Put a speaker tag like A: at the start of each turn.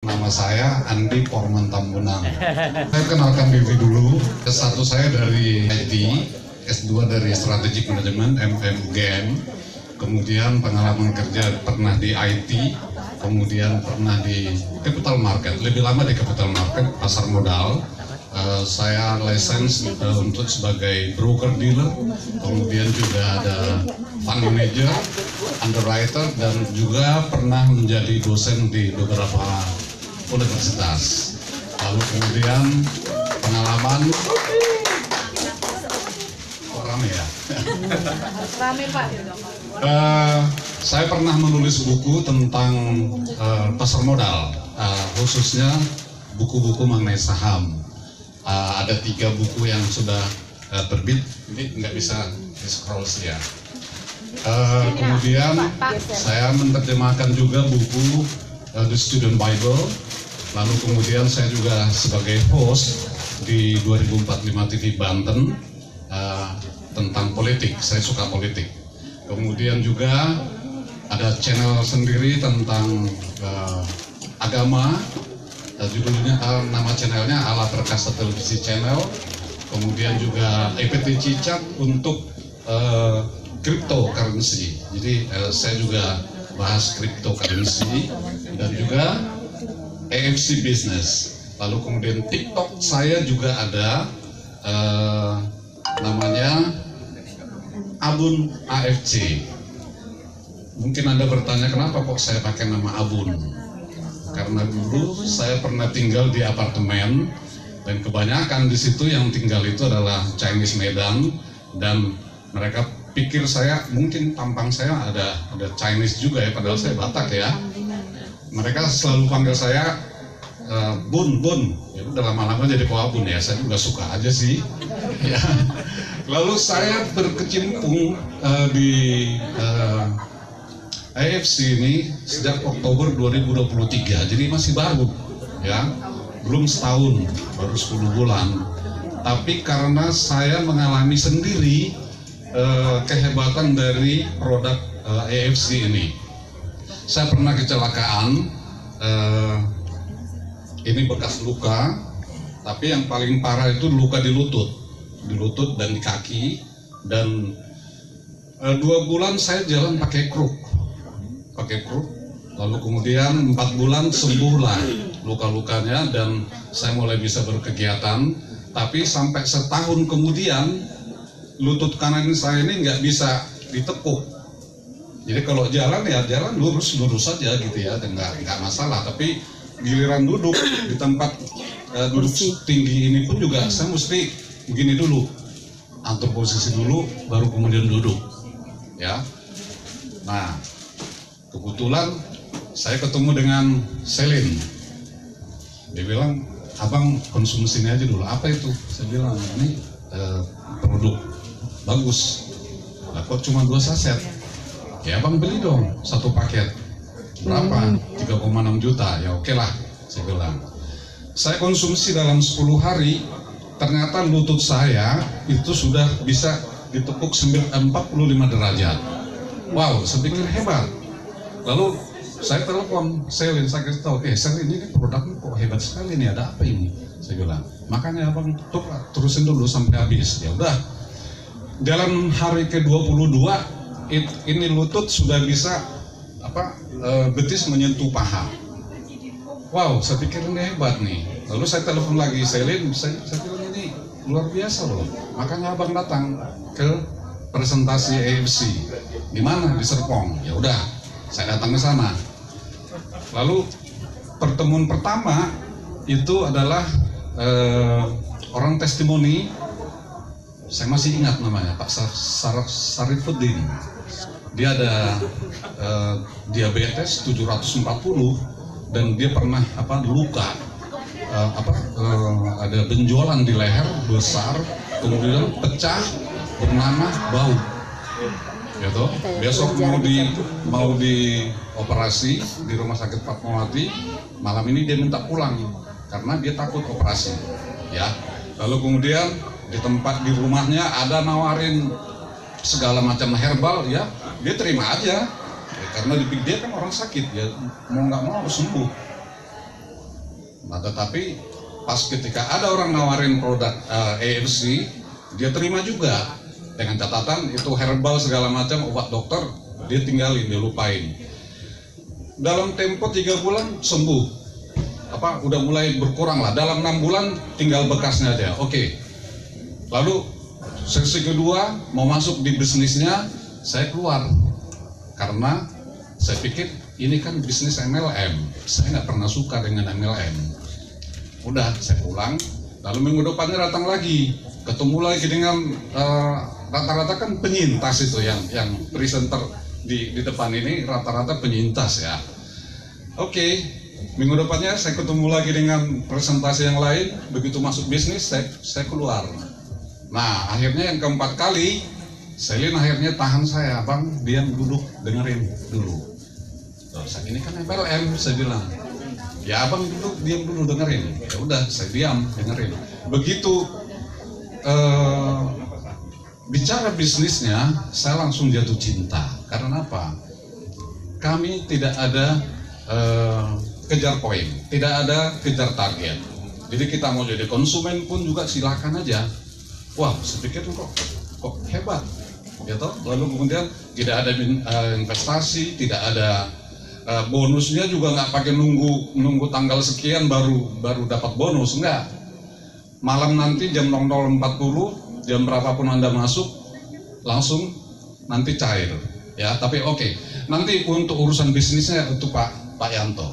A: Nama saya Andi Porman Tambunan. Saya kenalkan diri dulu. S1 saya dari IT, S2 dari Strategic Management (MMUGM). Kemudian pengalaman kerja pernah di IT, kemudian pernah di capital market, lebih lama di capital market, pasar modal. Saya license untuk sebagai broker dealer, kemudian juga ada fund manager, underwriter, dan juga pernah menjadi dosen di beberapa universitas. Lalu kemudian pengalaman rame ya.
B: Rame Pak.
A: Saya pernah menulis buku tentang pasar modal, khususnya buku-buku mengenai saham. Ada 3 buku yang sudah terbit, ini nggak bisa di-scroll sih ya. Kemudian saya menerjemahkan juga buku The Student Bible. Lalu kemudian saya juga sebagai host di 2045 TV Banten tentang politik. Saya suka politik. Kemudian juga ada channel sendiri tentang agama. Judulnya, nama channelnya Ala Perkasa Televisi Channel. Kemudian juga EPT Cicak untuk cryptocurrency. Jadi saya juga bahas cryptocurrency dan juga AFC Business. Lalu kemudian TikTok saya juga ada, namanya Abun AFC. Mungkin Anda bertanya kenapa kok saya pakai nama Abun? Karena dulu saya pernah tinggal di apartemen dan kebanyakan di situ yang tinggal itu adalah Chinese Medan, dan mereka pikir saya, mungkin tampang saya ada Chinese juga ya, padahal saya Batak ya. Mereka selalu panggil saya Bun. Ya udah lama-lama jadi Abun ya, saya juga suka aja sih. Ya. Lalu saya berkecimpung di AFC ini sejak Oktober 2023, jadi masih baru ya, belum setahun, baru 10 bulan. Tapi karena saya mengalami sendiri kehebatan dari produk AFC ini. Saya pernah kecelakaan, ini bekas luka, tapi yang paling parah itu luka di lutut dan di kaki. Dan 2 bulan saya jalan pakai kruk, lalu kemudian 4 bulan sembuhlah luka-lukanya dan saya mulai bisa berkegiatan. Tapi sampai setahun kemudian lutut kanan saya ini nggak bisa ditekuk. Jadi kalau jalan ya jalan lurus saja gitu ya, nggak masalah. Tapi giliran duduk di tempat duduk tinggi ini pun juga saya mesti begini dulu, atur posisi dulu, baru kemudian duduk ya. Nah, kebetulan saya ketemu dengan Selin. Dia bilang, abang konsumsi ini aja dulu. Apa itu? Saya bilang, ini produk bagus. Lah kok cuma 2 saset? Ya abang beli dong 1 paket. Berapa? 3,6 juta. Ya oke lah, saya bilang. Saya konsumsi dalam 10 hari, ternyata lutut saya itu sudah bisa ditekuk 45 derajat. Wow, saya pikir hebat. Lalu saya telepon Selin, saya kasih tahu, Selin ini produknya kok hebat sekali nih, ada apa ini? Saya bilang, makanya abang terusin dulu sampai habis. Ya udah, dalam hari ke-22 ini lutut sudah bisa betis menyentuh paha. Wow, saya pikir ini hebat nih. Lalu saya telepon lagi Selin, saya bilang ini luar biasa loh. Makanya abang datang ke presentasi AFC. Di mana? Di Serpong. Ya udah, saya datang ke sana. Lalu pertemuan pertama itu adalah orang testimoni. Saya masih ingat namanya, Pak Sarifuddin. Dia ada diabetes 740 dan dia pernah luka, ada benjolan di leher besar, kemudian pecah, bernanah, bau. Gitu. Besok mau dioperasi di Rumah Sakit Fatmawati. Malam ini dia minta pulang karena dia takut operasi. Ya. Lalu kemudian di tempat di rumahnya ada nawarin segala macam herbal, ya dia terima aja. Ya, karena dia kan orang sakit, ya mau nggak mau harus sembuh. Nah tetapi pas ketika ada orang nawarin produk AFC, dia terima juga dengan catatan itu herbal segala macam, obat dokter, dia tinggalin, dia lupain. Dalam tempo 3 bulan sembuh, udah mulai berkurang lah. Dalam 6 bulan tinggal bekasnya aja. Oke. Lalu sesi kedua mau masuk di bisnisnya, saya keluar karena saya pikir ini kan bisnis MLM, saya nggak pernah suka dengan MLM. Udah, saya pulang. Lalu minggu depannya datang lagi, ketemu lagi dengan rata-rata kan penyintas itu yang presenter di depan ini rata-rata penyintas ya. Oke, minggu depannya saya ketemu lagi dengan presentasi yang lain. Begitu masuk bisnis saya keluar. Nah akhirnya yang keempat kali Selin akhirnya tahan saya, bang diam duduk dengerin dulu. Saat ini kan MLM, saya bilang ya abang duduk diam dulu dengerin. Ya udah saya diam dengerin. Begitu bicara bisnisnya saya langsung jatuh cinta. Karena apa? Kami tidak ada kejar poin, tidak ada kejar target. Jadi kita mau jadi konsumen pun juga silakan aja. Wah, saya pikir kok hebat, gitu. Lalu kemudian tidak ada investasi, tidak ada bonusnya juga, nggak pakai nunggu tanggal sekian baru dapat bonus, enggak. Malam nanti jam 00.40, jam berapapun Anda masuk, langsung nanti cair. Ya, tapi oke. Nanti untuk urusan bisnisnya itu Pak Yanto.